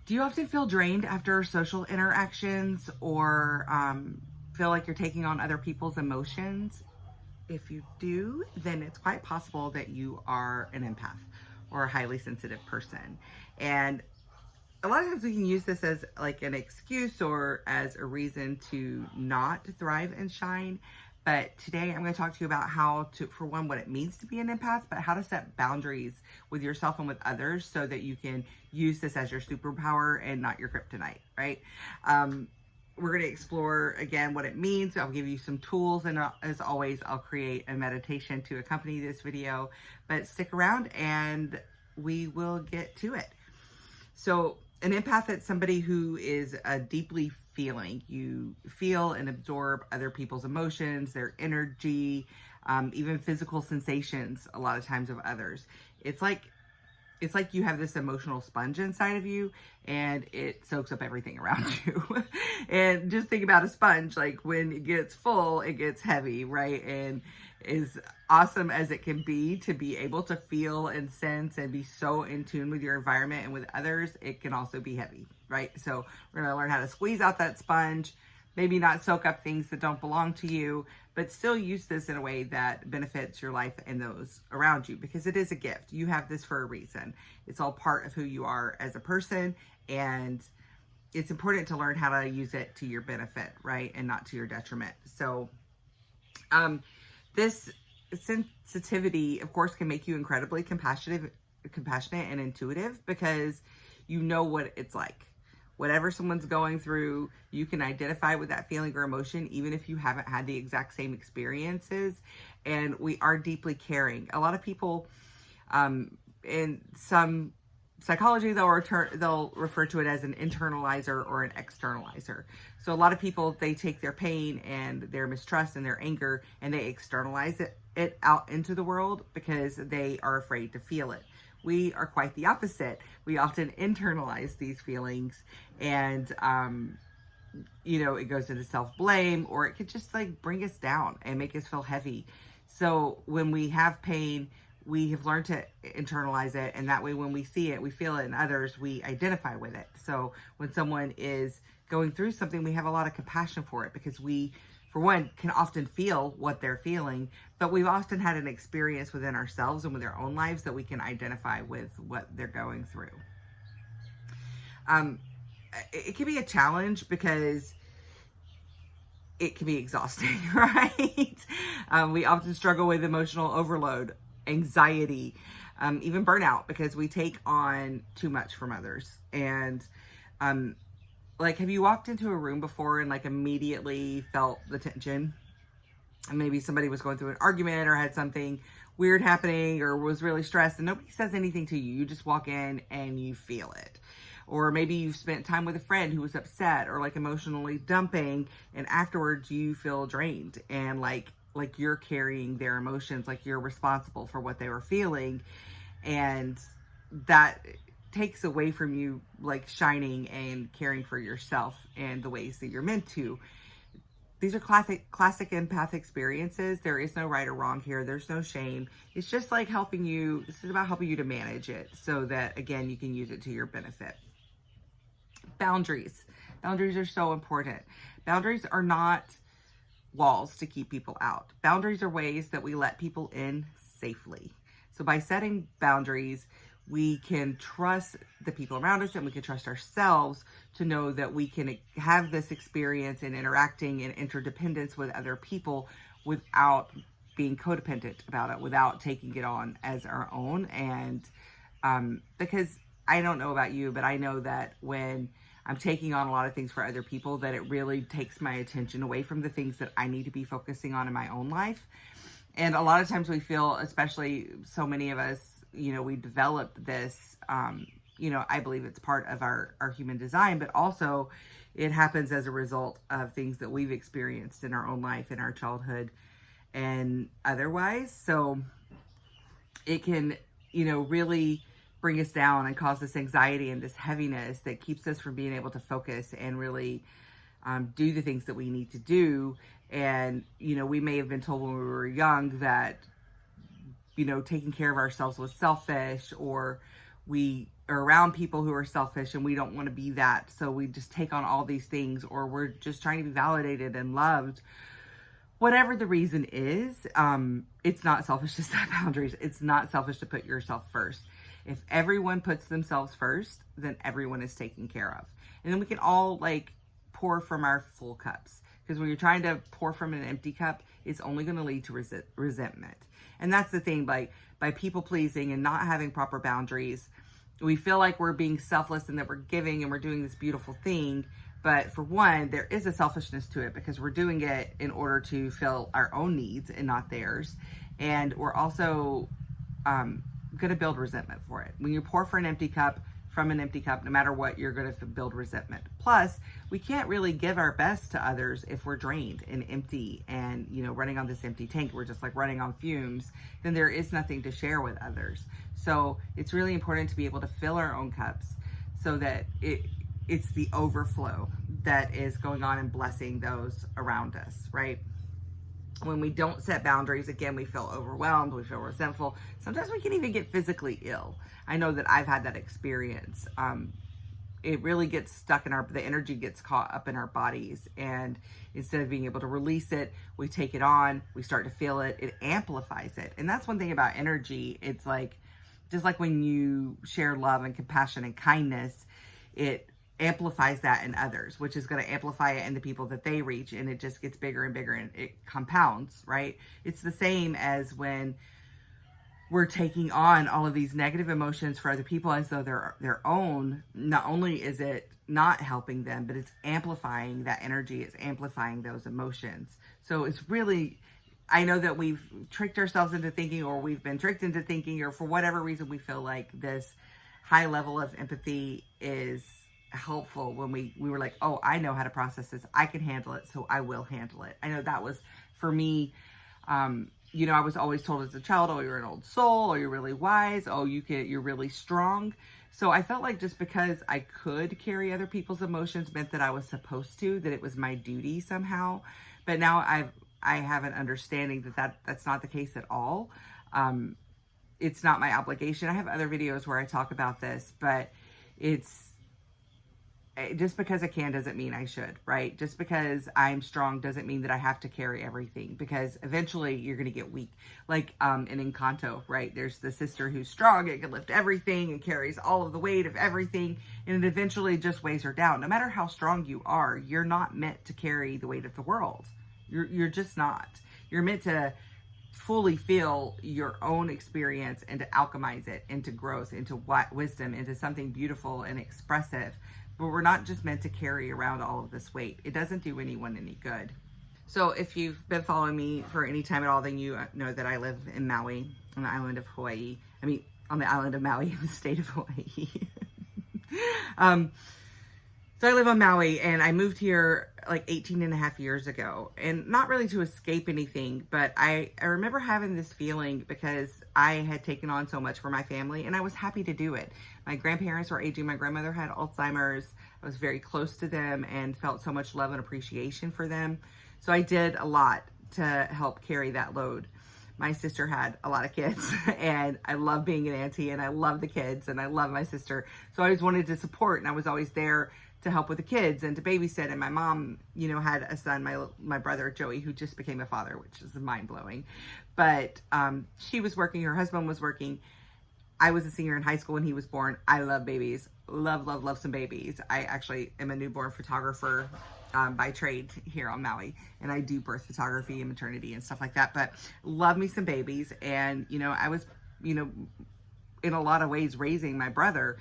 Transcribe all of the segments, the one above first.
Do you often feel drained after social interactions or feel like you're taking on other people's emotions? If you do, then it's quite possible that you are an empath or a highly sensitive person. And a lot of times we can use this as like an excuse or as a reason to not thrive and shine. But today I'm going to talk to you about how to, for one, what it means to be an empath, but how to set boundaries with yourself and with others so that you can use this as your superpower and not your kryptonite, right? We're going to explore again what it means. I'll give you some tools, and as always, I'll create a meditation to accompany this video. But stick around and we will get to it. So an empath is somebody who is deeply feeling. You feel and absorb other people's emotions, their energy, even physical sensations a lot of times of others. It's like you have this emotional sponge inside of you and it soaks up everything around you. And just think about a sponge, like when it gets full, it gets heavy, right? And as awesome as it can be to be able to feel and sense and be so in tune with your environment and with others, it can also be heavy, right? So we're going to learn how to squeeze out that sponge, maybe not soak up things that don't belong to you, but still use this in a way that benefits your life and those around you, because it is a gift. You have this for a reason. It's all part of who you are as a person, and it's important to learn how to use it to your benefit, right? And not to your detriment. So, this sensitivity, of course, can make you incredibly compassionate and intuitive, because you know what it's like. Whatever someone's going through, you can identify with that feeling or emotion, even if you haven't had the exact same experiences. And we are deeply caring. A lot of people, in some psychology, they'll refer to it as an internalizer or an externalizer. So a lot of people, they take their pain and their mistrust and their anger and they externalize it out into the world because they are afraid to feel it. We are quite the opposite. We often internalize these feelings, and it goes into self-blame, or it could just like bring us down and make us feel heavy. So when we have pain, we have learned to internalize it, and that way when we see it, we feel it in others, we identify with it. So when someone is going through something, we have a lot of compassion for it, because we, for one, can often feel what they're feeling, but we've often had an experience within ourselves and with our own lives that we can identify with what they're going through. It can be a challenge because it can be exhausting, right? We often struggle with emotional overload, anxiety, even burnout, because we take on too much from others. And have you walked into a room before and like immediately felt the tension? And maybe somebody was going through an argument or had something weird happening or was really stressed, and nobody says anything to you. You just walk in and you feel it. Or maybe you've spent time with a friend who was upset or like emotionally dumping, and afterwards you feel drained and like you're carrying their emotions, like you're responsible for what they were feeling. And that takes away from you like shining and caring for yourself in the ways that you're meant to. These are classic empath experiences. There is no right or wrong here. There's no shame. It's just like helping you. This is about helping you to manage it so that, again, you can use it to your benefit. Boundaries. Boundaries are so important. Boundaries are not walls to keep people out. Boundaries are ways that we let people in safely. So by setting boundaries, we can trust the people around us, and we can trust ourselves to know that we can have this experience in interacting and interdependence with other people without being codependent about it, without taking it on as our own. And because I don't know about you, but I know that when I'm taking on a lot of things for other people, that it really takes my attention away from the things that I need to be focusing on in my own life. And a lot of times we feel, especially so many of us, we developed this, I believe it's part of our human design, but also it happens as a result of things that we've experienced in our own life, in our childhood and otherwise. So it can, really bring us down and cause this anxiety and this heaviness that keeps us from being able to focus and really do the things that we need to do. And, we may have been told when we were young that, taking care of ourselves was selfish, or we are around people who are selfish and we don't want to be that. So we just take on all these things, or we're just trying to be validated and loved. Whatever the reason is, it's not selfish to set boundaries. It's not selfish to put yourself first. If everyone puts themselves first, then everyone is taken care of. And then we can all like pour from our full cups. Because when you're trying to pour from an empty cup, it's only going to lead to resentment. And that's the thing, by people pleasing and not having proper boundaries, we feel like we're being selfless and that we're giving and we're doing this beautiful thing. But for one, there is a selfishness to it because we're doing it in order to fill our own needs and not theirs. And we're also going to build resentment for it. When you pour from an empty cup, no matter what, you're going to build resentment. Plus, we can't really give our best to others if we're drained and empty and, running on this empty tank. We're just like running on fumes. Then there is nothing to share with others. So it's really important to be able to fill our own cups so that it's the overflow that is going on and blessing those around us, right? When we don't set boundaries, again, we feel overwhelmed, we feel resentful. Sometimes we can even get physically ill. I know that I've had that experience. It really gets stuck in the energy gets caught up in our bodies. And instead of being able to release it, we take it on, we start to feel it, it amplifies it. And that's one thing about energy. It's like, just like when you share love and compassion and kindness, it amplifies that in others, which is going to amplify it in the people that they reach, and it just gets bigger and bigger and it compounds, right? It's the same as when we're taking on all of these negative emotions for other people as though they're their own. Not only is it not helping them, but it's amplifying that energy, it's amplifying those emotions. So it's really, I know that we've tricked ourselves into thinking, or we've been tricked into thinking, or for whatever reason we feel like this high level of empathy is helpful when we were like, oh, I know how to process this, I can handle it, so I will handle it. I know that was for me. I was always told as a child, oh, you're an old soul, or you're really wise, oh, you're really strong. So I felt like just because I could carry other people's emotions meant that I was supposed to, that it was my duty somehow. But now I have an understanding that's not the case at all. It's not my obligation. I have other videos where I talk about this, but it's just because I can doesn't mean I should, right? Just because I'm strong doesn't mean that I have to carry everything, because eventually you're going to get weak. Like in Encanto, right? There's the sister who's strong and can lift everything and carries all of the weight of everything, and it eventually just weighs her down. No matter how strong you are, you're not meant to carry the weight of the world. You're just not. You're meant to fully feel your own experience and to alchemize it into growth, into wisdom, into something beautiful and expressive. But we're not just meant to carry around all of this weight. It doesn't do anyone any good. So if you've been following me for any time at all, then you know that I live in Maui, on the island of Hawaii. On the island of Maui in the state of Hawaii. So I live on Maui, and I moved here like 18 and a half years ago, and not really to escape anything, but I remember having this feeling because I had taken on so much for my family, and I was happy to do it. My grandparents were aging. My grandmother had Alzheimer's. I was very close to them and felt so much love and appreciation for them. So I did a lot to help carry that load. My sister had a lot of kids, and I love being an auntie, and I love the kids, and I love my sister. So I always wanted to support, and I was always there to help with the kids and to babysit. And my mom, had a son, my brother Joey, who just became a father, which is mind-blowing. But she was working, her husband was working. I was a senior in high school when he was born. I love babies. Love some babies. I actually am a newborn photographer by trade here on Maui, and I do birth photography and maternity and stuff like that. But love me some babies. And I was in a lot of ways raising my brother.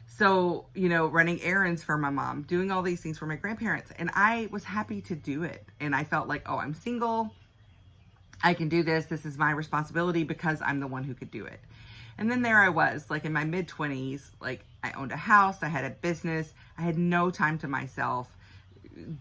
So, running errands for my mom, doing all these things for my grandparents. And I was happy to do it. And I felt like, oh, I'm single. I can do this. This is my responsibility because I'm the one who could do it. And then there I was, like in my mid-20s, like I owned a house, I had a business, I had no time to myself,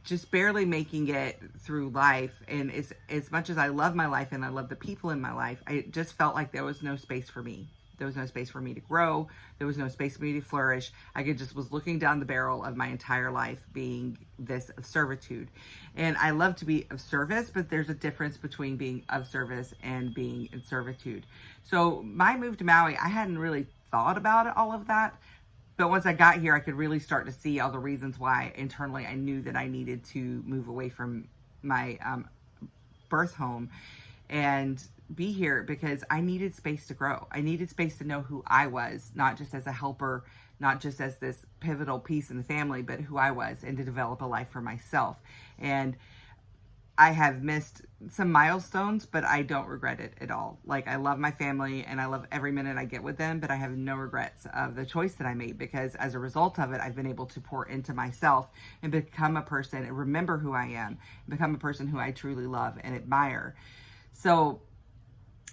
just barely making it through life. And as much as I love my life and I love the people in my life, I just felt like there was no space for me. There was no space for me to grow. There was no space for me to flourish. I was looking down the barrel of my entire life being this of servitude. And I love to be of service, but there's a difference between being of service and being in servitude. So my move to Maui, I hadn't really thought about all of that. But once I got here, I could really start to see all the reasons why internally I knew that I needed to move away from my birth home and be here, because I needed space to grow. I needed space to know who I was, not just as a helper, not just as this pivotal piece in the family, but who I was, and to develop a life for myself. And I have missed some milestones, but I don't regret it at all. Like, I love my family and I love every minute I get with them, but I have no regrets of the choice that I made, because as a result of it, I've been able to pour into myself and become a person and remember who I am, become a person who I truly love and admire. So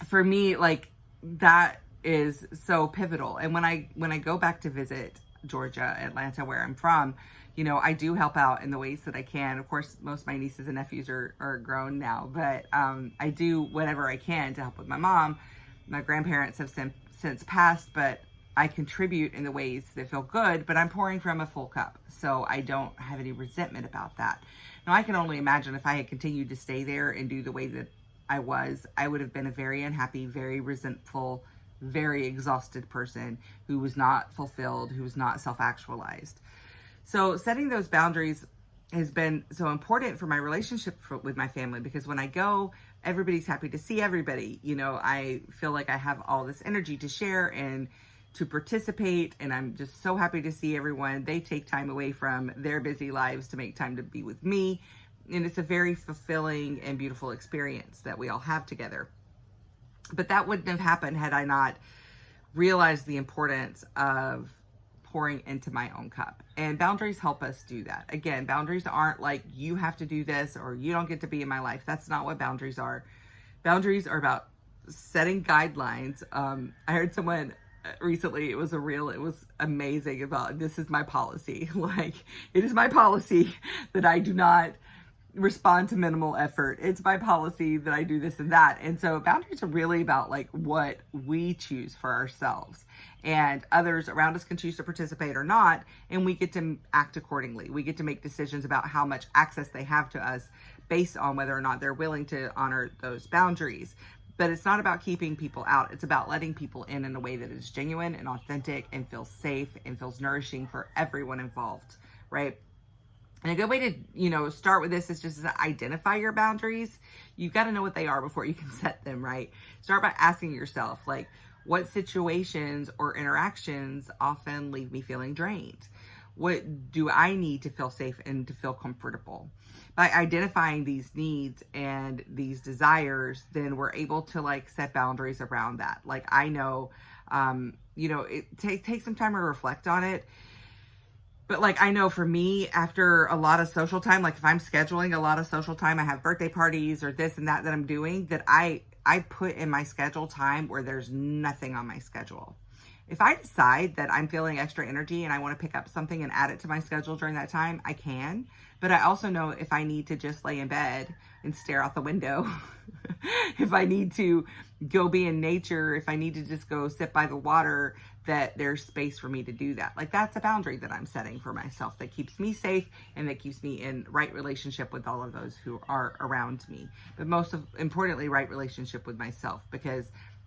for me, like, that is so pivotal. And when I go back to visit Georgia, Atlanta, where I'm from, you know, I do help out in the ways that I can. Of course, most of my nieces and nephews are grown now, but I do whatever I can to help with my mom. My grandparents have since passed, but I contribute in the ways that feel good, but I'm pouring from a full cup, so I don't have any resentment about that. Now, I can only imagine if I had continued to stay there and do the way that I would have been a very unhappy, very resentful, very exhausted person who was not fulfilled, who was not self-actualized. So setting those boundaries has been so important for my relationship with my family, because when I go, everybody's happy to see everybody. You know, I feel like I have all this energy to share and to participate, and I'm just so happy to see everyone. They take time away from their busy lives to make time to be with me. And it's a very fulfilling and beautiful experience that we all have together. But that wouldn't have happened had I not realized the importance of pouring into my own cup. And boundaries help us do that. Again, boundaries aren't like, you have to do this or you don't get to be in my life. That's not what boundaries are. Boundaries are about setting guidelines. I heard someone recently, it was amazing, about, this is my policy. Like, it is my policy that I do not respond to minimal effort. It's my policy that I do this and that. And so boundaries are really about like what we choose for ourselves, and others around us can choose to participate or not. And we get to act accordingly. We get to make decisions about how much access they have to us based on whether or not they're willing to honor those boundaries. But it's not about keeping people out. It's about letting people in a way that is genuine and authentic and feels safe and feels nourishing for everyone involved, right? And a good way to, you know, start with this is just to identify your boundaries. You've got to know what they are before you can set them, right? Start by asking yourself, like, what situations or interactions often leave me feeling drained? What do I need to feel safe and to feel comfortable? By identifying these needs and these desires, then we're able to like set boundaries around that. Like, I know, you know, it takes some time to reflect on it. But like, I know for me, after a lot of social time, like if I'm scheduling a lot of social time, I have birthday parties or this and that I'm doing, that I put in my schedule time where there's nothing on my schedule. If I decide that I'm feeling extra energy and I want to pick up something and add it to my schedule during that time, I can. But I also know if I need to just lay in bed and stare out the window, if I need to go be in nature, if I need to just go sit by the water, that there's space for me to do that. Like, that's a boundary that I'm setting for myself that keeps me safe and that keeps me in right relationship with all of those who are around me. But importantly, right relationship with myself, because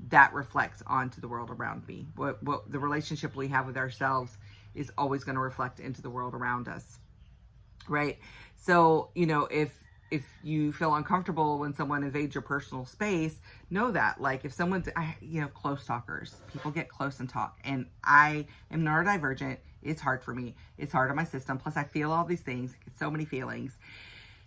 that reflects onto the world around me. What the relationship we have with ourselves is always going to reflect into the world around us, right? So, you know, if you feel uncomfortable when someone invades your personal space, know that, like, if someone's, you know, close talkers, people get close and talk, and I am neurodivergent. It's hard for me. It's hard on my system. Plus I feel all these things, so many feelings.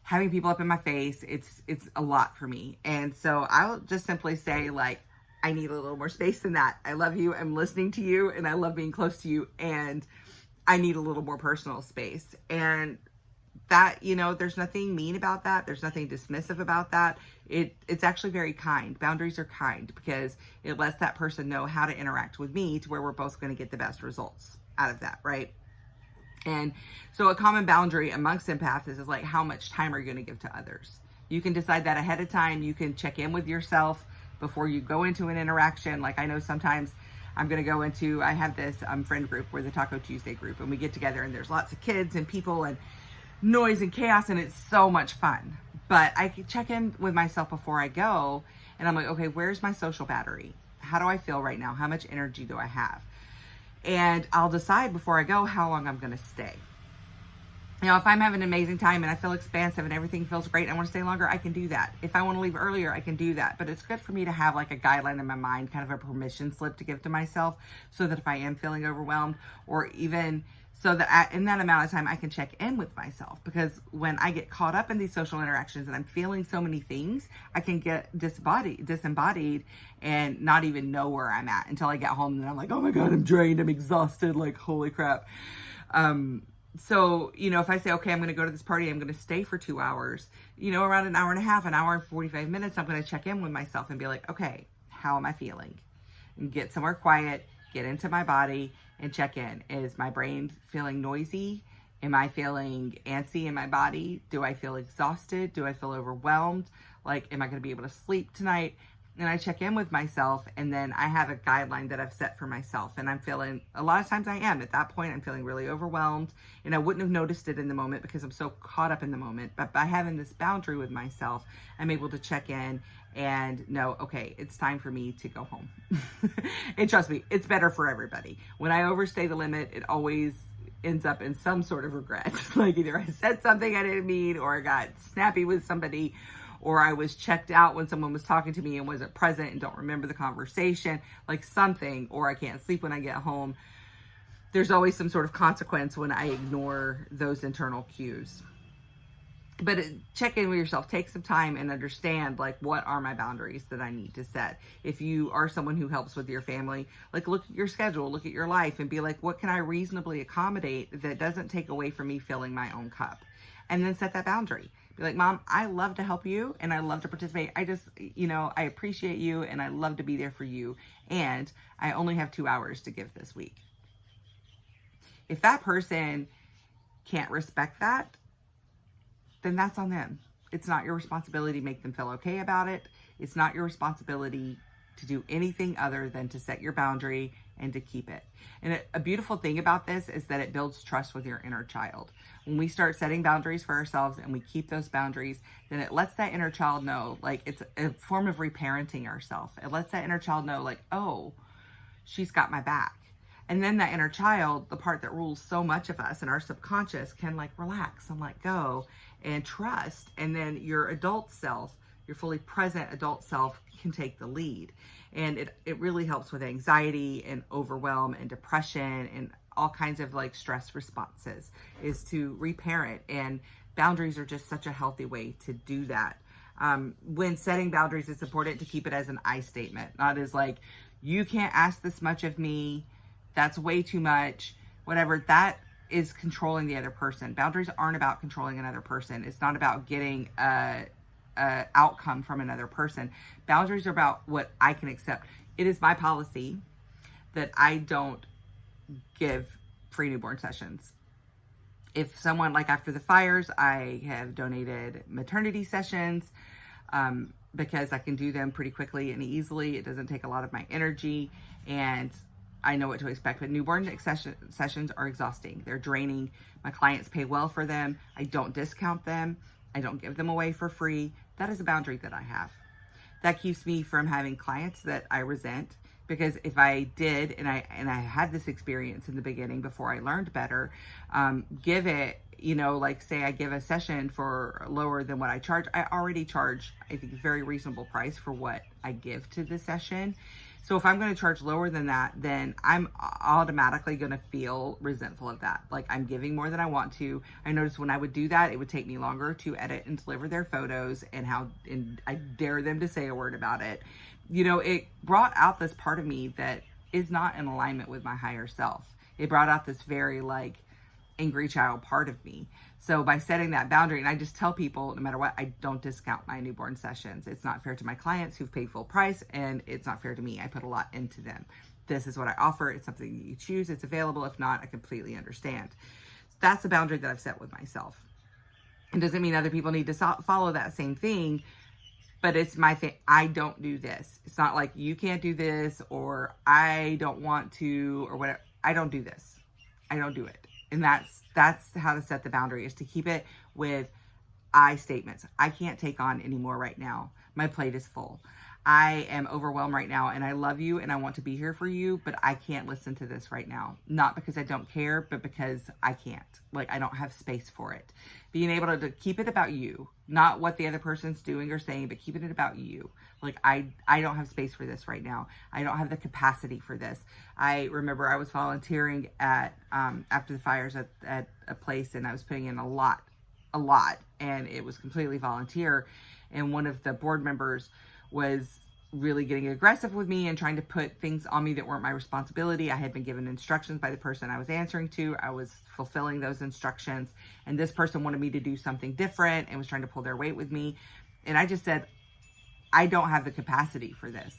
Having people up in my face, it's a lot for me. And so I'll just simply say, like, I need a little more space than that. I love you. I'm listening to you and I love being close to you. And I need a little more personal space. And that, you know, there's nothing mean about that. There's nothing dismissive about that. It's actually very kind. Boundaries are kind because it lets that person know how to interact with me to where we're both going to get the best results out of that, right? And so a common boundary amongst empaths is like, how much time are you going to give to others? You can decide that ahead of time. You can check in with yourself before you go into an interaction. Like, I know sometimes I'm going to go into, I have this friend group, we're the Taco Tuesday group, and we get together and there's lots of kids and people and noise and chaos, and it's so much fun. But I can check in with myself before I go, and I'm like, okay, where's my social battery? How do I feel right now? How much energy do I have? And I'll decide before I go how long I'm going to stay. You know, if I'm having an amazing time and I feel expansive and everything feels great and I want to stay longer, I can do that. If I want to leave earlier, I can do that. But it's good for me to have like a guideline in my mind, kind of a permission slip to give to myself, so that if I am feeling overwhelmed, or even so that in that amount of time, I can check in with myself. Because when I get caught up in these social interactions and I'm feeling so many things, I can get disembodied and not even know where I'm at until I get home. And I'm like, oh my God, I'm drained. I'm exhausted. Like, holy crap. So, you know, if I say, okay, I'm going to go to this party, I'm going to stay for 2 hours, you know, around an hour and a half, an hour and 45 minutes, I'm going to check in with myself and be like, okay, how am I feeling? And get somewhere quiet, get into my body and check in. Is my brain feeling noisy? Am I feeling antsy in my body? Do I feel exhausted? Do I feel overwhelmed? Like, am I going to be able to sleep tonight? And I check in with myself, and then I have a guideline that I've set for myself. And I'm feeling, a lot of times I am, at that point, I'm feeling really overwhelmed. And I wouldn't have noticed it in the moment because I'm so caught up in the moment. But by having this boundary with myself, I'm able to check in and know, okay, it's time for me to go home. And trust me, it's better for everybody. When I overstay the limit, it always ends up in some sort of regret. Like, either I said something I didn't mean, or I got snappy with somebody, or I was checked out when someone was talking to me and wasn't present and don't remember the conversation, like something, or I can't sleep when I get home. There's always some sort of consequence when I ignore those internal cues. But check in with yourself, take some time and understand, like, what are my boundaries that I need to set? If you are someone who helps with your family, like, look at your schedule, look at your life and be like, what can I reasonably accommodate that doesn't take away from me filling my own cup? And then set that boundary. Be like, Mom, I love to help you and I love to participate. I just, you know, I appreciate you and I love to be there for you. And I only have 2 hours to give this week. If that person can't respect that, then that's on them. It's not your responsibility to make them feel okay about it. It's not your responsibility to do anything other than to set your boundary and to keep it. And a beautiful thing about this is that it builds trust with your inner child. When we start setting boundaries for ourselves and we keep those boundaries, then it lets that inner child know, like, it's a form of reparenting ourselves. It lets that inner child know, like, oh, she's got my back. And then that inner child, the part that rules so much of us and our subconscious, can like relax and let go and trust. And then your adult self, your fully present adult self, can take the lead. And it really helps with anxiety and overwhelm and depression and all kinds of like stress responses, is to reparent. And boundaries are just such a healthy way to do that. When setting boundaries, it's important to keep it as an I statement, not as like, you can't ask this much of me, that's way too much, whatever. That is controlling the other person. Boundaries aren't about controlling another person. It's not about getting a outcome from another person. Boundaries are about what I can accept. It is my policy that I don't give free newborn sessions. If someone, like after the fires, I have donated maternity sessions because I can do them pretty quickly and easily. It doesn't take a lot of my energy and I know what to expect. But newborn sessions are exhausting. They're draining. My clients pay well for them. I don't discount them. I don't give them away for free. That is a boundary that I have. That keeps me from having clients that I resent, because if I did, and I had this experience in the beginning before I learned better, give it, you know, like say I give a session for lower than what I charge. I already charge, I think, a very reasonable price for what I give to the session. So if I'm going to charge lower than that, then I'm automatically going to feel resentful of that. Like I'm giving more than I want to. I noticed when I would do that, it would take me longer to edit and deliver their photos, and I dare them to say a word about it. You know, it brought out this part of me that is not in alignment with my higher self. It brought out this very like angry child part of me. So by setting that boundary, and I just tell people, no matter what, I don't discount my newborn sessions. It's not fair to my clients who've paid full price, and it's not fair to me. I put a lot into them. This is what I offer. It's something that you choose. It's available. If not, I completely understand. That's a boundary that I've set with myself. It doesn't mean other people need to follow that same thing, but it's my thing. I don't do this. It's not like you can't do this or I don't want to or whatever. I don't do this. I don't do it. And that's how to set the boundary, is to keep it with I statements. I can't take on any more right now. My plate is full. I am overwhelmed right now and I love you and I want to be here for you, but I can't listen to this right now. Not because I don't care, but because I can't. Like, I don't have space for it. Being able to keep it about you, not what the other person's doing or saying, but keeping it about you. Like, I don't have space for this right now. I don't have the capacity for this. I remember I was volunteering at, after the fires at a place, and I was putting in a lot, and it was completely volunteer. And one of the board members was really getting aggressive with me and trying to put things on me that weren't my responsibility. I had been given instructions by the person I was answering to. I was fulfilling those instructions, and this person wanted me to do something different and was trying to pull their weight with me. And I just said, I don't have the capacity for this.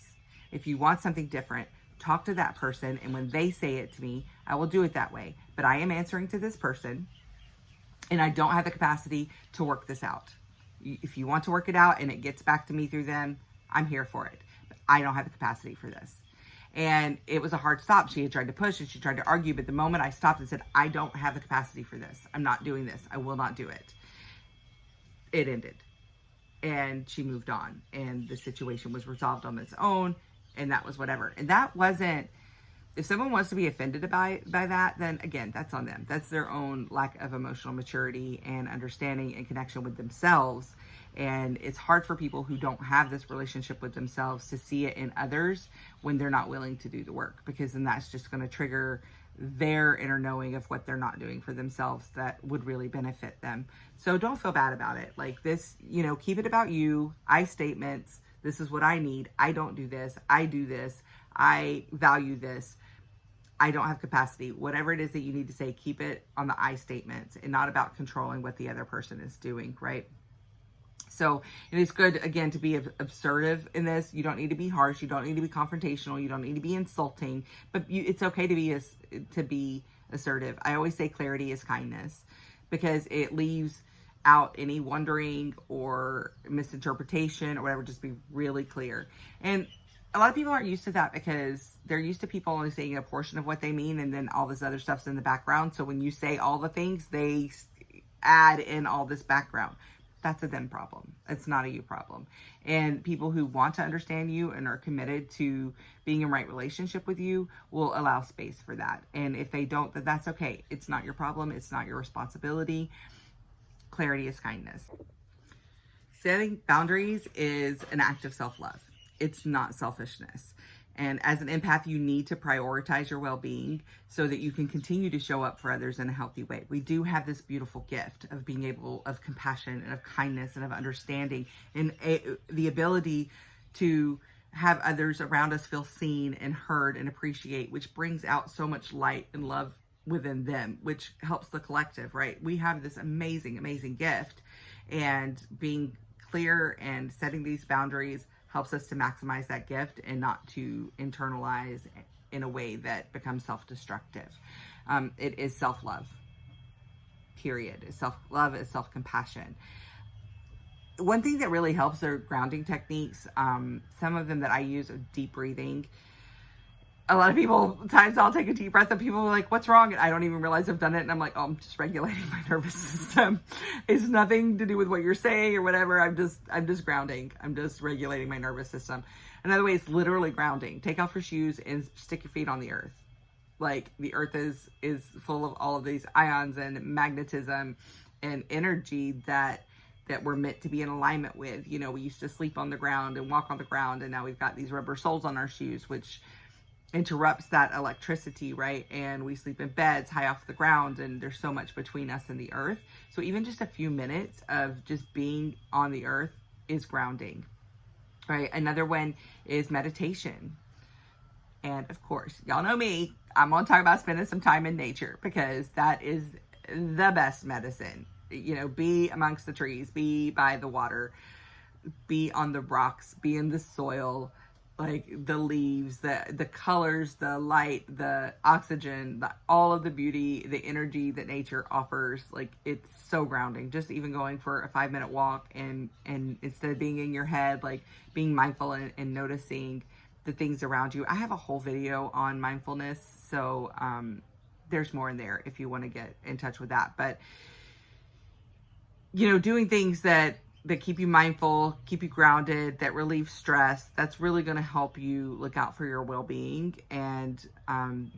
If you want something different, talk to that person, and when they say it to me, I will do it that way. But I am answering to this person, and I don't have the capacity to work this out. If you want to work it out and it gets back to me through them, I'm here for it. But I don't have the capacity for this. And it was a hard stop. She had tried to push and she tried to argue, but the moment I stopped and said, I don't have the capacity for this, I'm not doing this, I will not do it, it ended. And she moved on, and the situation was resolved on its own, and that was whatever. And that wasn't, if someone wants to be offended by that, then again, that's on them. That's their own lack of emotional maturity and understanding and connection with themselves. And it's hard for people who don't have this relationship with themselves to see it in others when they're not willing to do the work, because then that's just going to trigger their inner knowing of what they're not doing for themselves that would really benefit them. So don't feel bad about it. Like this, keep it about you. I statements. This is what I need. I don't do this. I do this. I value this. I don't have capacity. Whatever it is that you need to say, keep it on the I statements and not about controlling what the other person is doing, right? So it is good, again, to be assertive in this. You don't need to be harsh. You don't need to be confrontational. You don't need to be insulting. But it's okay to be assertive. I always say clarity is kindness, because it leaves out any wondering or misinterpretation or whatever. Just be really clear. And a lot of people aren't used to that because they're used to people only saying a portion of what they mean, and then all this other stuff's in the background. So when you say all the things, they add in all this background. That's a them problem. It's not a you problem. And people who want to understand you and are committed to being in right relationship with you will allow space for that. And if they don't, then that's okay. It's not your problem. It's not your responsibility. Clarity is kindness. Setting boundaries is an act of self-love. It's not selfishness. And as an empath, you need to prioritize your well-being so that you can continue to show up for others in a healthy way. We do have this beautiful gift of being able, of compassion and of kindness and of understanding, and the ability to have others around us feel seen and heard and appreciate, which brings out so much light and love within them, which helps the collective, right? We have this amazing, amazing gift, and being clear and setting these boundaries helps us to maximize that gift and not to internalize in a way that becomes self-destructive. It is self-love, period. Self-love is self-compassion. One thing that really helps are grounding techniques. Some of them that I use are deep breathing. A lot of people, times I'll take a deep breath and people are like, what's wrong? And I don't even realize I've done it. And I'm like, oh, I'm just regulating my nervous system. It's nothing to do with what you're saying or whatever. I'm just grounding. I'm just regulating my nervous system. Another way is literally grounding. Take off your shoes and stick your feet on the earth. Like, the earth is full of all of these ions and magnetism and energy that we're meant to be in alignment with. We used to sleep on the ground and walk on the ground, and now we've got these rubber soles on our shoes, which interrupts that electricity, right? And we sleep in beds high off the ground, and there's so much between us and the earth. So even just a few minutes of just being on the earth is grounding, right? Another one is meditation. And of course, y'all know me, I'm gonna talk about spending some time in nature, because that is the best medicine. Be amongst the trees, be by the water, be on the rocks, be in the soil, like the leaves, the colors, the light, the oxygen, all of the beauty, the energy that nature offers. Like, it's so grounding. Just even going for a 5-minute walk and instead of being in your head, like being mindful and noticing the things around you. I have a whole video on mindfulness. So there's more in there if you want to get in touch with that. But, doing things that that keep you mindful, keep you grounded, that relieve stress. That's really going to help you look out for your well-being and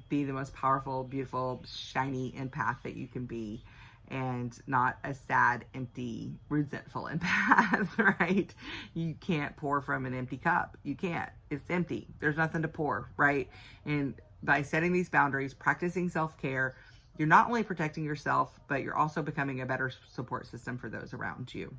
be the most powerful, beautiful, shiny empath that you can be, and not a sad, empty, resentful empath, right? You can't pour from an empty cup. You can't. It's empty. There's nothing to pour, right? And by setting these boundaries, practicing self-care, you're not only protecting yourself, but you're also becoming a better support system for those around you.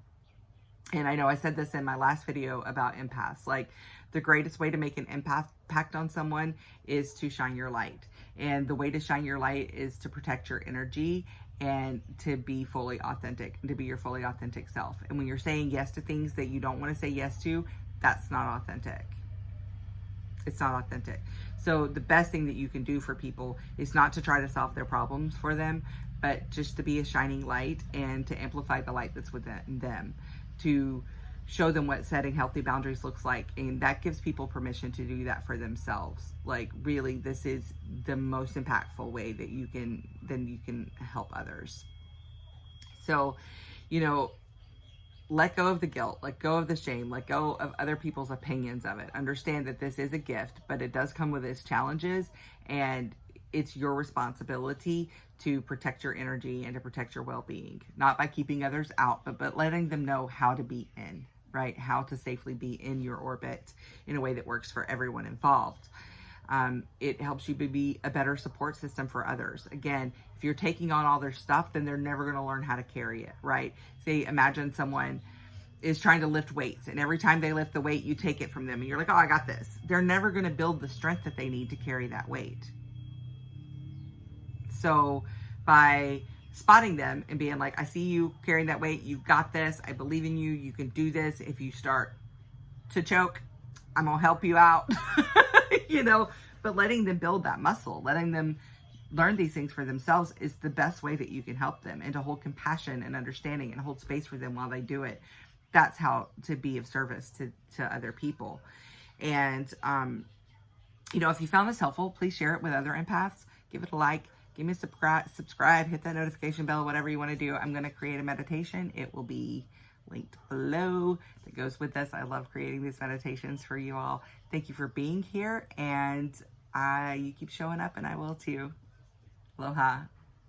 And I know I said this in my last video about empaths, like the greatest way to make an impact on someone is to shine your light. And the way to shine your light is to protect your energy and to be fully authentic, and to be your fully authentic self. And when you're saying yes to things that you don't want to say yes to, that's not authentic. It's not authentic. So the best thing that you can do for people is not to try to solve their problems for them, but just to be a shining light and to amplify the light that's within them, to show them what setting healthy boundaries looks like. And that gives people permission to do that for themselves. Like, really, this is the most impactful way that you can help others. So, let go of the guilt, let go of the shame, let go of other people's opinions of it. Understand that this is a gift, but it does come with its challenges, and it's your responsibility to protect your energy and to protect your well-being, not by keeping others out, but letting them know how to be in, right? How to safely be in your orbit in a way that works for everyone involved. It helps you be a better support system for others. Again, if you're taking on all their stuff, then they're never going to learn how to carry it, right? Say, imagine someone is trying to lift weights, and every time they lift the weight, you take it from them, and you're like, oh, I got this. They're never going to build the strength that they need to carry that weight. So by spotting them and being like, I see you carrying that weight, you got this, I believe in you, you can do this. If you start to choke, I'm gonna help you out. But letting them build that muscle, letting them learn these things for themselves is the best way that you can help them, and to hold compassion and understanding and hold space for them while they do it. That's how to be of service to other people. And if you found this helpful, please share it with other empaths. Give it a like, give me a subscribe, hit that notification bell, whatever you want to do. I'm going to create a meditation. It will be linked below that goes with this. I love creating these meditations for you all. Thank you for being here, and you keep showing up, and I will too. Aloha.